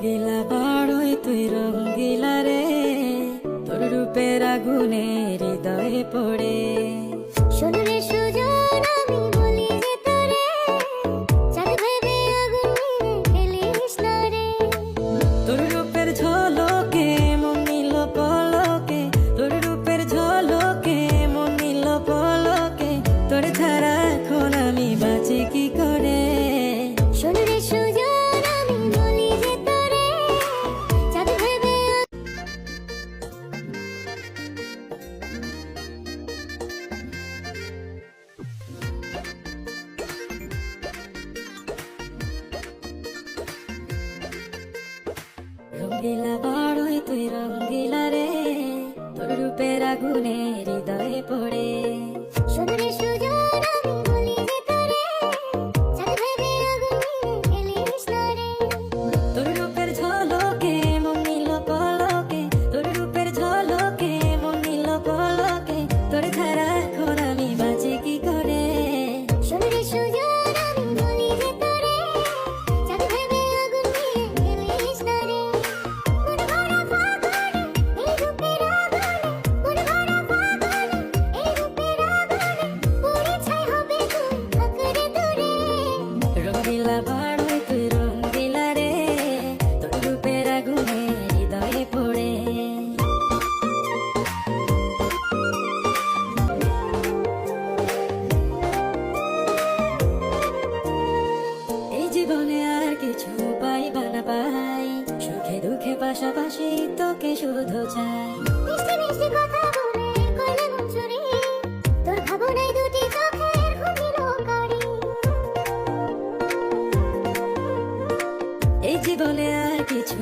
রঙ্গিলা বাড়ই তুই রঙ্গিলা রে, তোর রূপের আগুনে হৃদয়ে পড়ে। শোন রে সুজন আমি বলি যে তোরে, চাঁদ ভেবে আগুন নিয়ে ফেলিস না রে। তোর রূপের ঝলকে মন নিল পলকে, তোর রূপের ঝলকে মন নিল পলকে, তোর ছাড়া এখন আমি বাঁচি কি করে। শোন রে সুজন আমি বলি যে তোরে, চাঁদ ভেবে রঙ্গিলা বাড়ই তুই রঙ্গিলা রে, তোর রূপের আগুনে হৃদয়ে পড়ে। শোন রে সুজন আমি বলি যে তোরে, চাঁদ ভেবে আগুন নিয়ে ফেলিস না রে। তোর রূপের ঝলকে মন নিল পলকে, তোর রূপের ঝলকে মন নিল পলকে, তোর ছাড়া এখন আমি বাঁচি কি করে। শোন রে সুজন আমি বলি যে তোরে, চাঁদ ভেবে আগুন নিয়ে ফেলিস না রে। মন ভরা ফাগুনে এই রূপের আগুনে, মন ভরা ফাগুনে এই রূপের আগুনে, পুড়ে ছাই হবে তুই আঁকড়ে দূরে। রঙ্গিলা বাড়ই তুই রঙ্গিলা রে, তোর রূপের আগুনে হৃদয়ে পড়ে। এই জীবনে আর কিছু পাইবা না পাই, সুখে দুঃখে পাশাপাশি তোকে শুধু চাই। মিষ্টি মিষ্টি কথা বলে করলে মন চুরি, তোর ভাবনায় দুটি চোখের ঘুমিল কারি। এই জীবনে আর কিছু